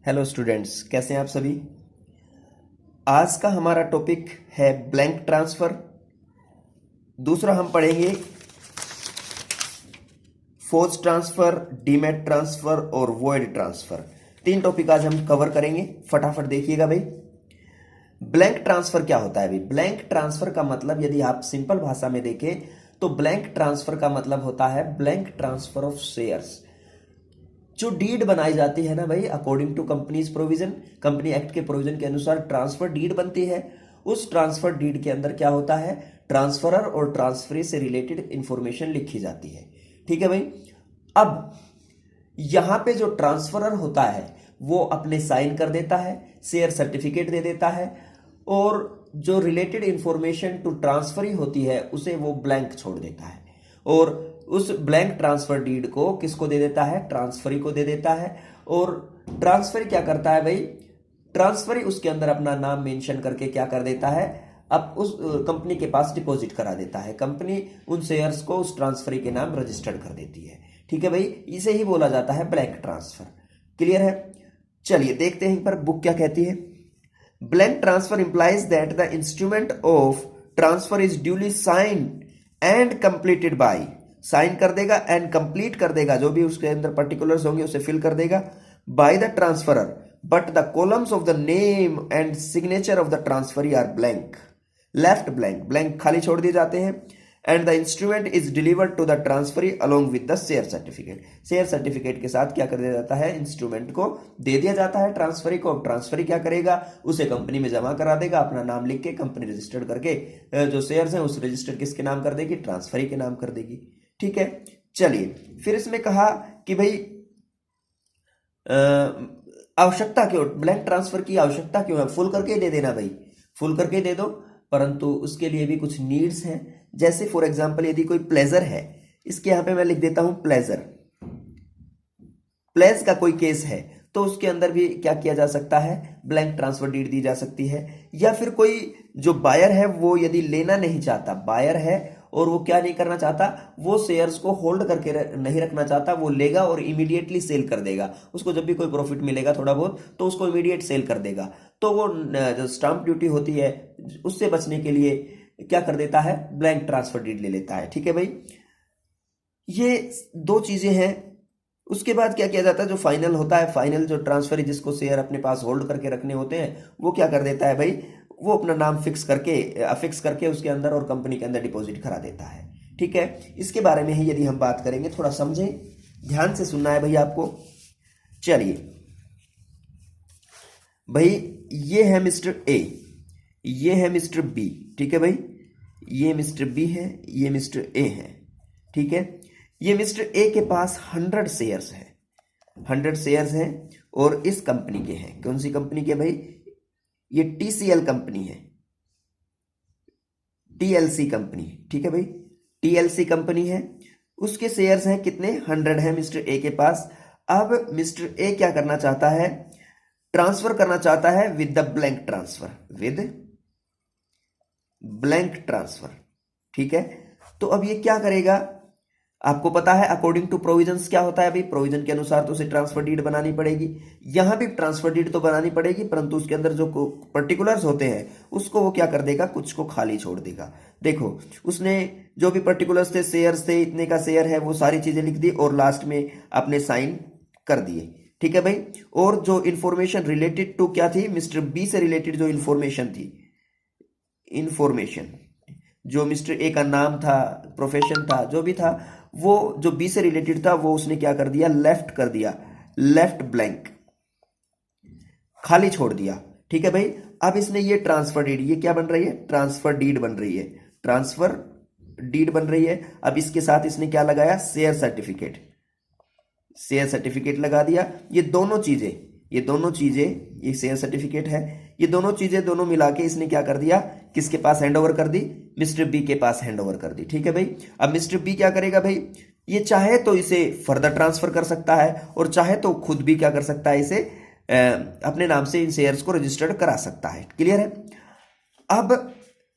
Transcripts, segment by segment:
Hello students, कैसे हैं आप सभी। आज का हमारा टॉपिक है ब्लैंक ट्रांसफ़र। दूसरा हम पढ़ेंगे फोर्स ट्रांसफ़र, डीमैट ट्रांसफ़र और वॉइड ट्रांसफ़र। तीन टॉपिक आज हम कवर करेंगे। फटाफट देखिएगा भाई। ब्लैंक ट्रांसफ़र क्या होता है भाई? ब्लैंक ट्रांसफ़र का मतलब, यदि आप सिंपल भाषा में देखें तो ब्लैंक ट्रांसफ़र का मतलब होता है ब्लैंक ट्रांसफ़र ऑफ शेयर्स। जो डीड बनाई जाती है ना भाई, according to companies provision, company act के प्रोविजन के अनुसार ट्रांसफर डीड बनती है। उस ट्रांसफर डीड के अंदर क्या होता है, ट्रांसफरर और ट्रांसफरी से रिलेटेड इंफॉर्मेशन लिखी जाती है। ठीक है भाई। अब यहां पे जो ट्रांसफरर होता है वो अपने साइन कर देता है, शेयर सर्टिफिकेट दे देता है, और जो रिलेटेड इंफॉर्मेशन टू ट्रांसफरी होती है उसे वो ब्लैंक छोड़ देता है। और उस ब्लैंक ट्रांसफर डीड को किसको दे देता है? ट्रांसफरी को दे देता है। और ट्रांसफरी क्या करता है भाई? ट्रांसफरी उसके अंदर अपना नाम मेंशन करके क्या कर देता है, अब उस कंपनी के पास डिपॉजिट करा देता है। कंपनी उन शेयर्स को उस ट्रांसफरी के नाम रजिस्टर्ड कर देती है। ठीक है भाई, इसे ही बोला जाता है ब्लैंक ट्रांसफर। क्लियर है? चलिए देखते हैं एक बार बुक क्या कहती है। Blank transfer implies that the instrument of transfer is duly signed and completed by, sign कर देगा एंड कंप्लीट कर देगा, जो भी उसके अंदर पर्टिकुलर्स होंगे उसे फिल कर देगा, by the transferor, but the columns of the name and signature of the transferee are blank, left blank, blank खाली छोड़ दिए जाते हैं। And the instrument is delivered to the transferee along with the share certificate, share certificate के साथ क्या कर दिया जाता है, इंस्ट्रूमेंट को दे दिया जाता है ट्रांसफरी को। अब ट्रांसफरी क्या करेगा, उसे कंपनी में जमा करा देगा, अपना नाम लिख के कंपनी रजिस्टर्ड करके जो शेयर्स हैं उस रजिस्टर किसके नाम कर देगी, ट्रांसफरी के नाम कर देगी। ठीक है। चलिए फिर इसमें कहा कि भाई आवश्यकता क्यों, ब्लैंक ट्रांसफर की आवश्यकता क्यों है? फुल करके दे देना भाई, फुल करके दे दो, परंतु उसके लिए भी कुछ नीड्स हैं। जैसे फॉर एग्जांपल यदि कोई प्लेजर है, इसके यहां पे मैं लिख देता हूं प्लेजर, प्लेज का कोई केस है तो उसके अंदर भी क्या किया जा सकता है, ब्लैंक ट्रांसफर डीड दी जा सकती है। या फिर कोई जो बायर है वो यदि लेना नहीं चाहता, बायर है और वो क्या नहीं करना चाहता, वो शेयर्स को होल्ड करके नहीं रखना चाहता, वो लेगा और इमीडिएटली सेल कर देगा। उसको जब भी कोई प्रॉफिट मिलेगा थोड़ा बहुत तो उसको इमीडिएट सेल कर देगा। तो वो जो स्टाम्प ड्यूटी होती है उससे बचने के लिए क्या कर देता है, ब्लैंक ट्रांसफर डीड ले लेता है। ठीक है भाई, ये दो चीजें हैं। उसके बाद क्या किया जाता है, जो फाइनल होता है, फाइनल जो ट्रांसफर जिसको शेयर अपने पास होल्ड करके रखने होते हैं, वो क्या कर देता है भाई, वो अपना नाम फिक्स करके उसके अंदर और कंपनी के अंदर डिपॉजिट करा देता है। ठीक है। इसके बारे में ही यदि हम बात करेंगे, थोड़ा समझें, ध्यान से सुनना है भाई आपको। चलिए भाई, ये है मिस्टर ए, ये है मिस्टर बी। ठीक है भाई, ये मिस्टर बी है, ये मिस्टर ए है। ठीक है। ये मिस्टर ए के पास 100 शेयर्स है, 100 शेयर्स हैं और इस कंपनी के हैं। कौन सी कंपनी के भाई? ये टीसीएल कंपनी है, टीएलसी कंपनी। ठीक है भाई, टीएलसी कंपनी है। उसके शेयर्स हैं कितने? 100 है मिस्टर ए के पास। अब मिस्टर ए क्या करना चाहता है, ट्रांसफर करना चाहता है with the blank transfer, with blank transfer. ठीक है। तो अब ये क्या करेगा, आपको पता है अकॉर्डिंग टू प्रोविजंस क्या होता है भाई, प्रोविजन के अनुसार तो उसे ट्रांसफर डीड बनानी पड़ेगी। यहां भी ट्रांसफर डीड तो बनानी पड़ेगी, परंतु उसके अंदर जो पर्टिकुलर्स होते हैं उसको वो क्या कर देगा, कुछ को खाली छोड़ देगा। देखो, उसने जो भी पर्टिकुलर्स थे, शेयर्स थे, इतने का शेयर है, वो सारी चीजें लिख दी और लास्ट में अपने साइन कर दिए। ठीक है भाई। और जो इंफॉर्मेशन रिलेटेड टू क्या थी, मिस्टर बी से रिलेटेड जो इंफॉर्मेशन थी, इंफॉर्मेशन जो मिस्टर ए का नाम था, प्रोफेशन था, जो भी था, वो जो बी से रिलेटेड था वो उसने क्या कर दिया, लेफ्ट कर दिया, लेफ्ट ब्लैंक, खाली छोड़ दिया। ठीक है भाई। अब इसने ये ट्रांसफर डीड, ये क्या बन रही है, ट्रांसफर डीड बन रही है, ट्रांसफर डीड बन रही है। अब इसके साथ इसने क्या लगाया, शेयर सर्टिफिकेट, शेयर सर्टिफिकेट लगा दिया। ये दोनों चीजें, ये दोनों चीजें, ये शेयर सर्टिफिकेट है, ये दोनों चीजें दोनों मिला के इसने क्या कर दिया, किसके पास हैंड ओवर कर दी, मिस्टर बी के पास हैंड ओवर कर दी। ठीक है भाई। अब मिस्टर बी क्या करेगा भाई, ये चाहे तो इसे फर्दर ट्रांसफर कर सकता है और चाहे तो खुद भी क्या कर सकता है, इसे अपने नाम से इन शेयर्स को रजिस्टर्ड करा सकता है। क्लियर है? अब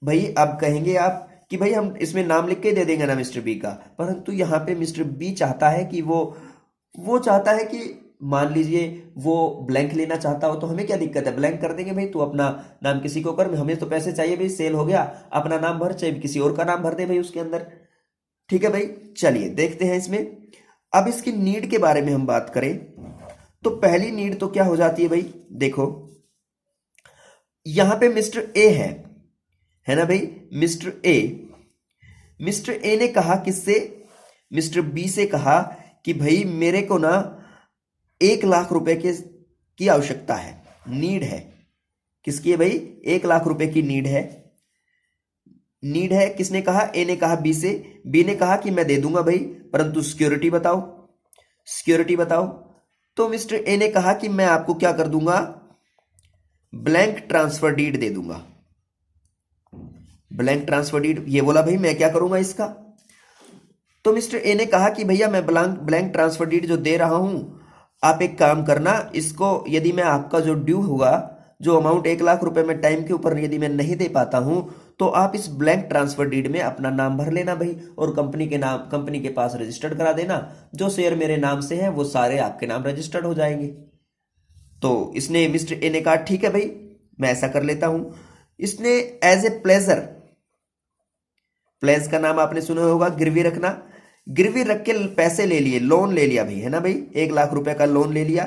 भाई, अब कहेंगे आप कि भाई हम इसमें नाम लिख के दे देंगे ना मिस्टर बी का, परंतु यहां पे मिस्टर बी चाहता है कि वो चाहता है कि मान लीजिए वो ब्लैंक लेना चाहता हो तो हमें क्या दिक्कत है, ब्लैंक कर देंगे भाई, तू अपना नाम किसी को कर, हमें तो पैसे चाहिए भाई, सेल हो गया, अपना नाम भर, चाहे किसी और का नाम भर दे भाई उसके अंदर। ठीक है भाई, चलिए देखते हैं इसमें। अब इसकी नीड के बारे में हम बात करें तो पहली नीड तो क्या हो जाती है भाई, देखो यहां पे मिस्टर ए है ना भाई, मिस्टर ए ने कहा किससे, मिस्टर बी से कहा कि भाई मेरे को ना 1 लाख रुपए की आवश्यकता है, नीड है, किसकी है भाई, 1 लाख रुपए की नीड है। किसने कहा, ए ने कहा बी से, बी ने कहा कि मैं दे दूंगा भाई, परंतु सिक्योरिटी बताओ। तो मिस्टर ए ने कहा कि मैं आपको क्या कर दूंगा, ब्लैंक ट्रांसफर डीड दे दूंगा। ब्लैंक ट्रांसफर डीड, ये बोला भाई मैं क्या करूंगा इसका। तो मिस्टर ए ने कहा कि भैया मैं ब्लैंक ट्रांसफर डीड जो दे रहा हूं, आप एक काम करना, इसको यदि मैं आपका जो ड्यू होगा, जो अमाउंट 1 लाख रुपए में टाइम के ऊपर यदि मैं नहीं दे पाता हूं, तो आप इस ब्लैंक ट्रांसफर डीड में अपना नाम भर लेना भाई, और कंपनी के पास रजिस्टर्ड करा देना, जो शेयर मेरे नाम से है वो सारे आपके नाम रजिस्टर्ड हो जाएंगे। तो इसने, मिस्टर ए ने कहा ठीक है भाई मैं ऐसा कर लेता हूं। इसने एज ए प्लेजर, प्लेज का नाम आपने सुना होगा, गिरवी रखना, गिरवी रख के पैसे ले लिए, लोन ले लिया भाई, है ना भाई, 1 लाख रुपए का लोन ले लिया।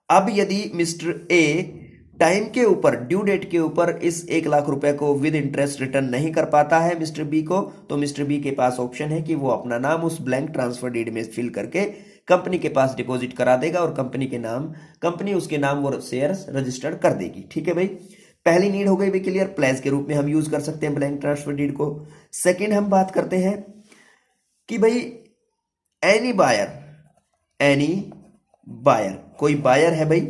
अब यदि मिस्टर ए टाइम के ऊपर, ड्यू डेट के ऊपर इस 1 लाख रुपए को विद इंटरेस्ट रिटर्न नहीं कर पाता है मिस्टर बी को, तो मिस्टर बी के पास ऑप्शन है कि वो अपना नाम उस ब्लैंक ट्रांसफर डीड में फिल करके कंपनी के पास डिपॉजिट करा देगा, और कंपनी उसके नाम वो शेयर्स रजिस्टर्ड कर देगी। ठीक है भाई, पहली नीड हो गई भाई क्लियर, प्लेज के रूप में हम यूज कर सकते हैं ब्लैंक ट्रांसफर डीड को। सेकंड हम बात करते हैं कि भाई एनी बायर, कोई बायर है भाई,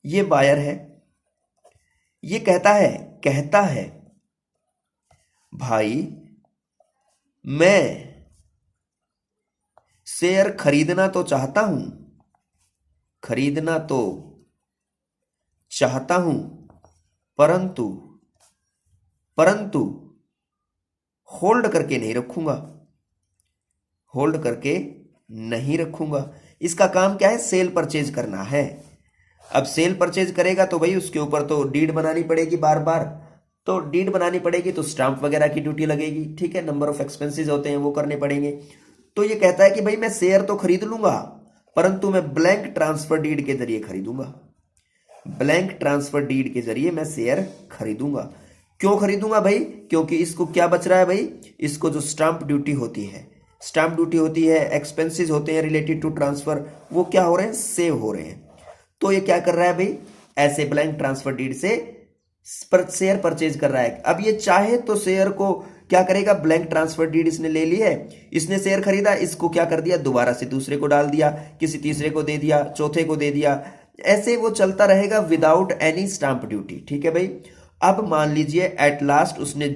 ये बायर है, ये कहता है भाई मैं शेयर खरीदना तो चाहता हूं, परंतु होल्ड करके नहीं रखूंगा। इसका काम क्या है, सेल परचेज करना है। अब सेल परचेज करेगा तो भाई उसके ऊपर तो डीड बनानी पड़ेगी बार बार, तो डीड बनानी पड़ेगी तो स्टाम्प वगैरह की ड्यूटी लगेगी, ठीक है, नंबर ऑफ एक्सपेंसेस होते हैं वो करने पड़ेंगे। तो ये कहता है कि भाई मैं शेयर तो खरीद लूंगा, परंतु मैं ब्लैंक ट्रांसफर डीड के जरिए खरीदूंगा, ब्लैंक ट्रांसफर डीड के जरिए मैं शेयर खरीदूंगा। क्यों खरीदूंगा भाई, क्योंकि इसको क्या बच रहा है भाई, इसको जो स्टाम्प ड्यूटी होती है, एक्सपेंसेस होते हैं रिलेटेड टू ट्रांसफर, वो क्या हो रहे हैं, सेव हो रहे हैं। तो ये क्या कर रहा है भाई, ऐसे ब्लैंक ट्रांसफर डीड से शेयर परचेज कर रहा है। अब ये चाहे तो शेयर को क्या करेगा, ब्लैंक ट्रांसफर डीड इसने ले ली है, इसने शेयर खरीदा, इसको क्या कर दिया, दोबारा से दूसरे को डाल दिया, किसी तीसरे को दे दिया, चौथे को दे दिया, ऐसे वो चलता रहेगा विदाउट एनी स्टाम्प ड्यूटी। ठीक है भाई, अब मान लीजिए एट लास्ट उसने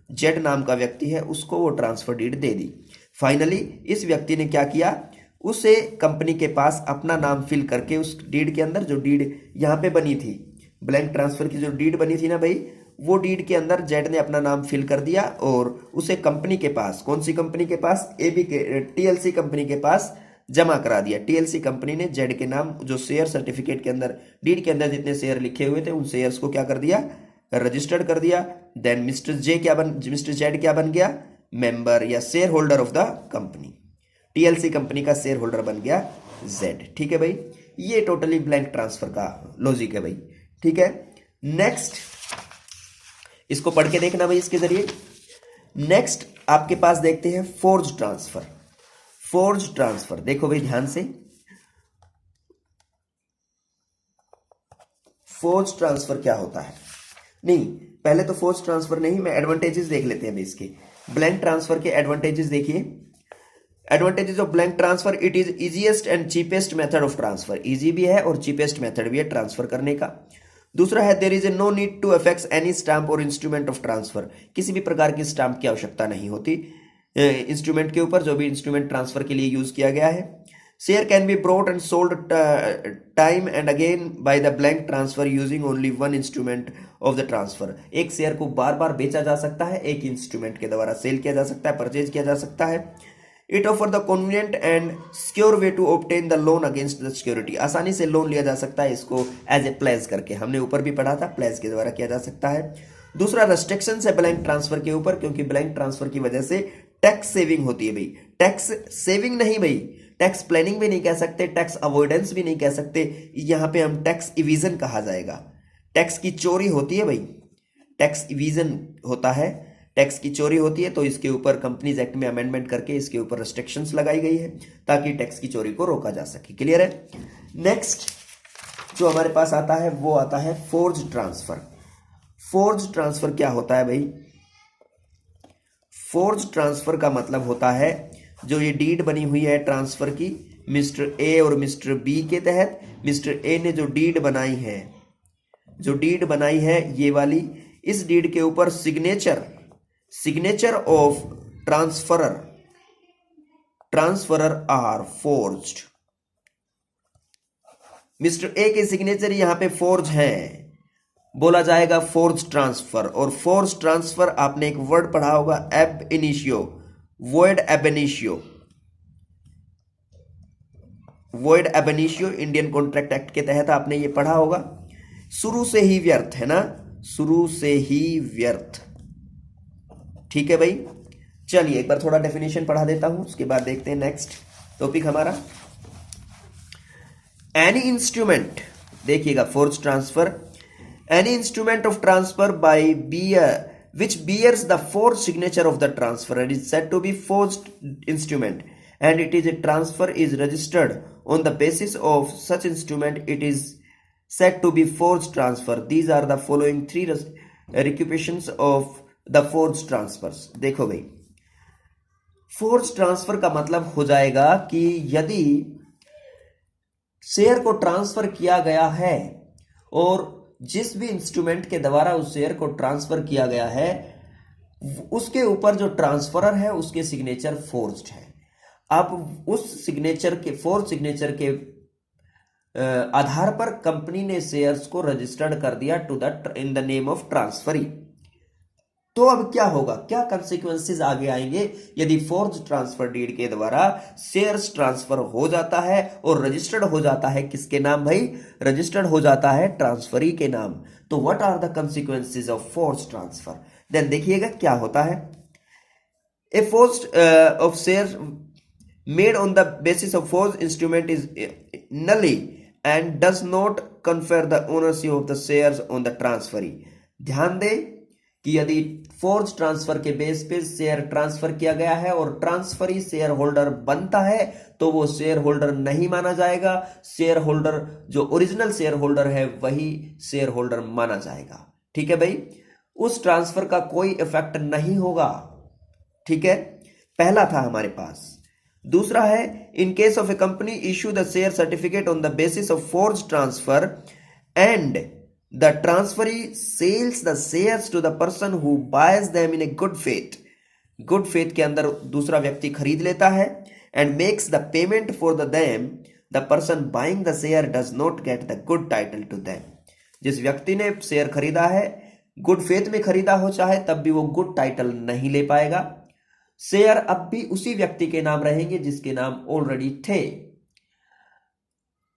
जेड नाम का व्यक्ति है, उसको वो transfer did they the. Finally इस व्यक्ति ने क्या किया, उसे कंपनी के पास अपना नाम फिल करके उस डीड के अंदर, जो डीड यहां पे बनी थी, ब्लैंक ट्रांसफर की जो डीड बनी थी ना भाई, वो डीड के अंदर जेड ने अपना नाम फिल कर दिया, और उसे कंपनी के पास, कौन सी कंपनी के पास, टीएलसी कंपनी के पास जमा करा दिया। टीएलसी कंपनी ने जेड के नाम, जो शेयर सर्टिफिकेट के अंदर, डीड के अंदर जितने शेयर लिखे हुए थे, उन शेयर्स को क्या कर दिया, रजिस्टर्ड कर दिया। देन मिस्टर जेड क्या बन गया, मेंबर या share holder of the company, TLC company का शेयर होल्डर बन गया जेड। ठीक है भाई, ये टोटली ब्लैंक ट्रांसफर का लॉजिक है भाई। ठीक है, नेक्स्ट इसको पढ़ के देखना भाई इसके जरिए। नेक्स्ट आपके पास देखते हैं फोर्ज ट्रांसफर। देखो भाई ध्यान से, फोर्ज ट्रांसफर क्या होता है, नहीं पहले तो फोर्ज ट्रांसफर नहीं, मैं एडवांटेजेस देख लेते हैं भाई इसके। ब्लैंक ट्रांसफर के एडवांटेजेस देखिए। Advantages of blank transfer, it is easiest and cheapest method of transfer, easy भी है और चीपेस्ट मेथड भी है ट्रांसफर करने का। दूसरा है there is a no need to affect any stamp और इंस्ट्रूमेंट ऑफ ट्रांसफर, किसी भी प्रकार की स्टाम्प की आवश्यकता नहीं होती इंस्ट्रूमेंट के ऊपर, जो भी इंस्ट्रूमेंट ट्रांसफर के लिए यूज किया गया है। Share can be brought and sold time and again by the blank transfer using only one instrument of the transfer, एक शेयर को बार बार बेचा जा सकता है, एक इंस्ट्रूमेंट के द्वारा सेल किया जा सकता है, परचेज किया जा सकता है। It offer the convenient and secure way to obtain the loan against the security, आसानी से लोन लिया जा सकता है इसको एज ए प्लेज करके, हमने ऊपर भी पढ़ा था, प्लेज के द्वारा किया जा सकता है। दूसरा रेस्ट्रिक्शन है ब्लैंक ट्रांसफर के ऊपर, क्योंकि ब्लैंक ट्रांसफर की वजह से टैक्स सेविंग होती है भाई, टैक्स सेविंग नहीं भाई, टैक्स प्लानिंग भी नहीं कह सकते, टैक्स अवॉइडेंस भी नहीं कह सकते, यहां पे हम टैक्स इविजन कहा जाएगा। टैक्स की चोरी होती है भाई, टैक्स इविजन होता है, टैक्स की चोरी होती है, तो इसके ऊपर कंपनीज एक्ट में अमेंडमेंट करके इसके ऊपर रेस्ट्रिक्शंस लगाई गई है ताकि टैक्स की चोरी को रोका जा सके। क्लियर है। नेक्स्ट जो हमारे पास आता है वो आता है फोर्ज ट्रांसफर। फोर्ज ट्रांसफर क्या होता है भाई? फोर्ज ट्रांसफर का मतलब होता है जो ये डीड बनी हुई है ट्रांसफर की मिस्टर ए और मिस्टर बी के तहत, मिस्टर ए ने जो डीड बनाई है, जो डीड बनाई है ये वाली, इस डीड के ऊपर signature of transferor are forged. Mister A K signature यहां पे फोर्ज है, बोला जाएगा फोर्ज ट्रांसफर। और फोर्ज ट्रांसफर आपने एक वर्ड पढ़ा होगा ab initio, void ab initio, void ab initio Indian contract act के तहत आपने ये पढ़ा होगा। शुरू से ही व्यर्थ है ना, शुरू से ही व्यर्थ। ठीक है भाई, चलिए एक बार थोड़ा डेफिनेशन पढ़ा देता हूं, उसके बाद देखते हैं नेक्स्ट टॉपिक हमारा। एनी इंस्ट्रूमेंट, देखिएगा forge transfer, any instrument of transfer by which bears the forged signature of the transferor is said to be forged instrument, and it is a transfer is registered on the basis of such instrument, it is said to be forged transfer. These are the following three occupations of the forged transfers. देखो भाई, forged transfer का मतलब हो जाएगा कि यदि share को transfer किया गया है और जिस भी इंस्ट्रूमेंट के द्वारा उस शेयर को ट्रांसफर किया गया है उसके ऊपर जो ट्रांसफरर है उसके सिग्नेचर फोर्ज्ड है। अब उस सिग्नेचर के, फोर्ज सिग्नेचर के आधार पर कंपनी ने शेयर्स को रजिस्टर्ड कर दिया to the in the name of transferee. तो अब क्या होगा, क्या कंसिक्वेंसेस आगे आएंगे यदि फोर्ज ट्रांसफर डीड के द्वारा शेयर्स ट्रांसफर हो जाता है और रजिस्टर्ड हो जाता है किसके नाम भाई? रजिस्टर्ड हो जाता है ट्रांसफरी के नाम। तो what are the consequences of forge transfer? Then देखिएगा क्या होता है। A forge of share made on the basis of forge instrument is null and does not confer the ownership of the shares on the transferee. ध्यान दे कि यदि forge transfer के base पे शेयर ट्रांसफर किया गया है और ट्रांसफरी शेयर होल्डर बनता है तो वो शेयर होल्डर नहीं माना जाएगा, शेयर होल्डर जो ओरिजिनल शेयर होल्डर है वही शेयर होल्डर माना जाएगा। ठीक है भाई, उस ट्रांसफर का कोई इफेक्ट नहीं होगा। ठीक है, पहला था हमारे पास। दूसरा है in case of A company issue the share certificate on the basis of forge transfer and the transferee sells the shares to the person who buys them in a good faith. good faith के अंदर दूसरा व्यक्ति खरीद लेता है and makes the payment for the them, the person buying the share does not get the good title to them. जिस व्यक्ति ने शेयर खरीदा है गुड फेथ में खरीदा हो चाहे तब भी वो गुड टाइटल नहीं ले पाएगा। शेयर अब भी उसी व्यक्ति के नाम रहेंगे जिसके नाम ऑलरेडी थे।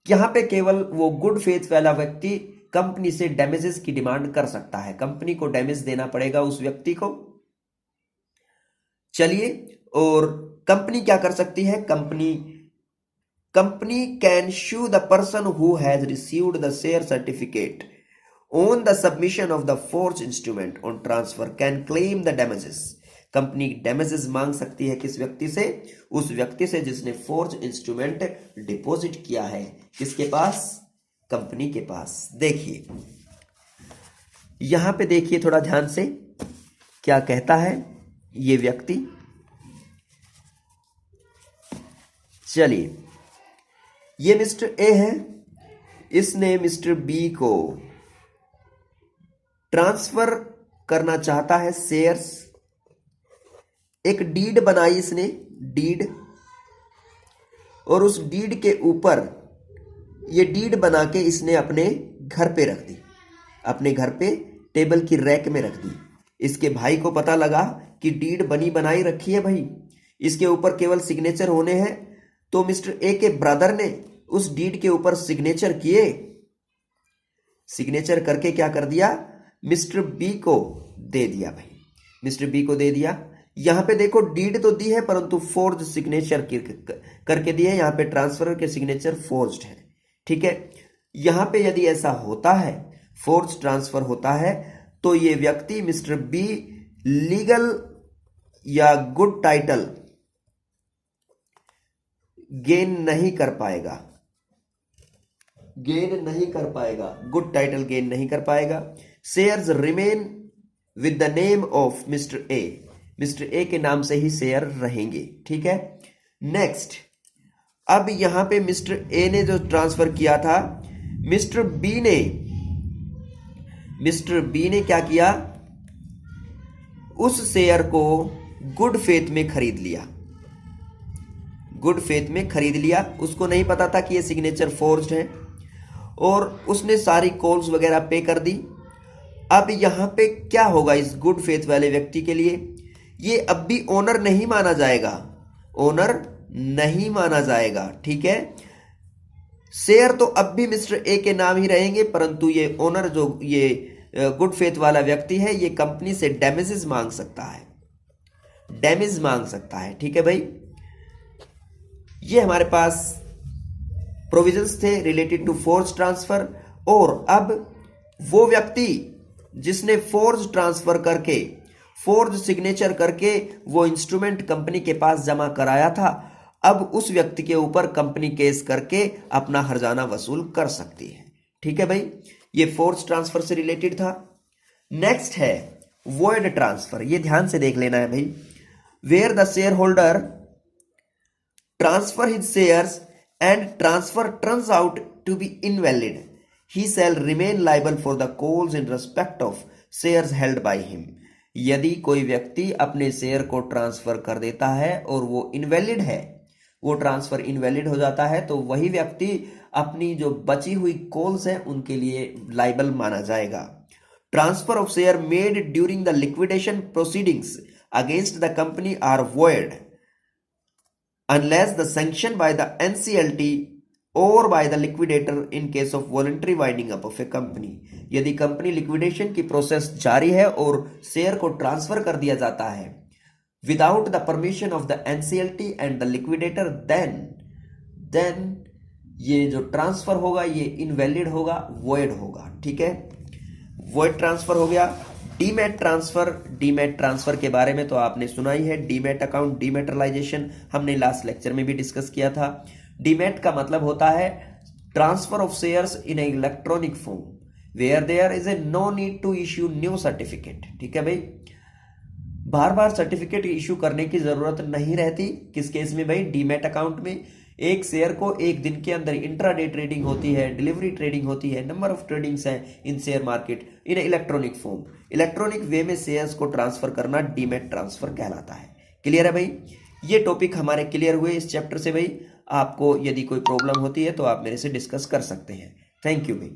यहां पे केवल वो गुड फेथ वाला व्यक्ति कंपनी से डैमेजेस की डिमांड कर सकता है, कंपनी को डैमेज देना पड़ेगा उस व्यक्ति को। चलिए, और कंपनी क्या कर सकती है? Company can sue the person who has received the share certificate on the submission of the forged instrument on transfer can claim the damages. Company damages मांग सकती है किस व्यक्ति से? उस व्यक्ति से जिसने फोर्ज इंस्ट्रूमेंट डिपॉजिट किया है किसके पास? कंपनी के पास। देखिए यहां पे देखिए थोड़ा ध्यान से क्या कहता है ये व्यक्ति। चलिए, ये मिस्टर ए है, इसने मिस्टर बी को ट्रांसफर करना चाहता है शेयर्स। एक डीड बनाई इसने, डीड, और उस डीड के ऊपर ये डीड बना के इसने अपने घर पे रख दी, अपने घर पे टेबल की रैक में रख दी। इसके भाई को पता लगा कि डीड बनी बनाई रखी है भाई, इसके ऊपर केवल सिग्नेचर होने हैं, तो मिस्टर ए के ब्रदर ने उस डीड के ऊपर सिग्नेचर किए, सिग्नेचर करके क्या कर दिया, मिस्टर बी को दे दिया भाई, मिस्टर बी को दे दिया। यहां पे देखो डीड तो दी है परंतु फोर्ज सिग्नेचर करके दी है, यहां पे ट्रांसफर के सिग्नेचर फोर्ज्ड है, ठीक है। यहां पे यदि ऐसा होता है, फोर्ज ट्रांसफर होता है, तो ये व्यक्ति मिस्टर बी लीगल या गुड टाइटल गेन नहीं कर पाएगा, गेन नहीं कर पाएगा, गुड टाइटल गेन नहीं कर पाएगा। Shares remain with the name of mister A, mister A के नाम से ही शेयर रहेंगे, ठीक है। नेक्स्ट, अब यहां पे मिस्टर ए ने जो ट्रांसफर किया था, मिस्टर बी ने क्या किया, उस शेयर को गुड फेथ में खरीद लिया, गुड फेथ में खरीद लिया। उसको नहीं पता था कि ये सिग्नेचर फोर्ज्ड है और उसने सारी कॉल्स वगैरह पे कर दी। अब यहां पे क्या होगा इस गुड फेथ वाले व्यक्ति के लिए, ये अब भी ओनर नहीं माना जाएगा, ओनर नहीं माना जाएगा, ठीक है। शेयर तो अब भी मिस्टर ए के नाम ही रहेंगे, परंतु ये ओनर जो ये गुड फेथ वाला व्यक्ति है, ये कंपनी से डैमेजेस मांग सकता है, डैमेज मांग सकता है, ठीक है भाई। ये हमारे पास प्रोविजंस थे रिलेटेड टू फोर्ज ट्रांसफर। और अब वो व्यक्ति जिसने फोर्ज ट्रांसफर करके, फोर्ज सिग्नेचर करके वो इंस्ट्रूमेंट कंपनी के पास जमा कराया था, अब उस व्यक्ति के ऊपर कंपनी केस करके अपना हर्जाना वसूल कर सकती है, ठीक है भाई। ये फोर्ज ट्रांसफर से रिलेटेड था। नेक्स्ट है वॉइड ट्रांसफर, ये ध्यान से देख लेना है भाई। Where the share holder transfer his shares and transfer turns out to be invalid, he shall remain liable for the calls in respect of shares held by him. यदि कोई व्यक्ति अपने शेयर को ट्रांसफर कर देता है और वो इनवैलिड है, वो ट्रांसफर इनवैलिड हो जाता है, तो वही व्यक्ति अपनी जो बची हुई कॉल्स हैं उनके लिए लायबल माना जाएगा। Transfer of share made during the liquidation proceedings against the company are void unless the sanction by the NCLT or by the liquidator in case of voluntary winding up of a company। यदि company liquidation की process जारी है और share को transfer कर दिया जाता है without the permission of the NCLT and the liquidator, then ये जो ट्रांसफर होगा ये इनवैलिड होगा, वॉइड होगा, ठीक है। वॉइड ट्रांसफर हो गया। डीमैट ट्रांसफर, डीमैट ट्रांसफर के बारे में तो आपने सुना ही है। डीमैट अकाउंट, डीमैटरलाइजेशन हमने लास्ट लेक्चर में भी डिस्कस किया था। डीमैट का मतलब होता है transfer of shares in a electronic form where there is a no need to issue new certificate, ठीक है भाई। बार बार सर्टिफिकेट इश्यू करने की जरूरत नहीं रहती। किस केस में भाई, डीमैट अकाउंट में एक शेयर को एक दिन के अंदर इंट्राडे ट्रेडिंग होती है, डिलीवरी ट्रेडिंग होती है, नंबर ऑफ ट्रेडिंग्स हैं in share market in electronic form. Electronic way में शेयर्स को ट्रांसफर करना डीमैट ट्रांसफर कहलाता है। क्लियर है भाई, ये टॉपिक हमारे क्लियर हुए इस चैप्टर से भाई। आपको यदि कोई प्रॉब्लम होती है तो आप मेरे से डिस्कस कर सकते हैं। थैंक यू भाई।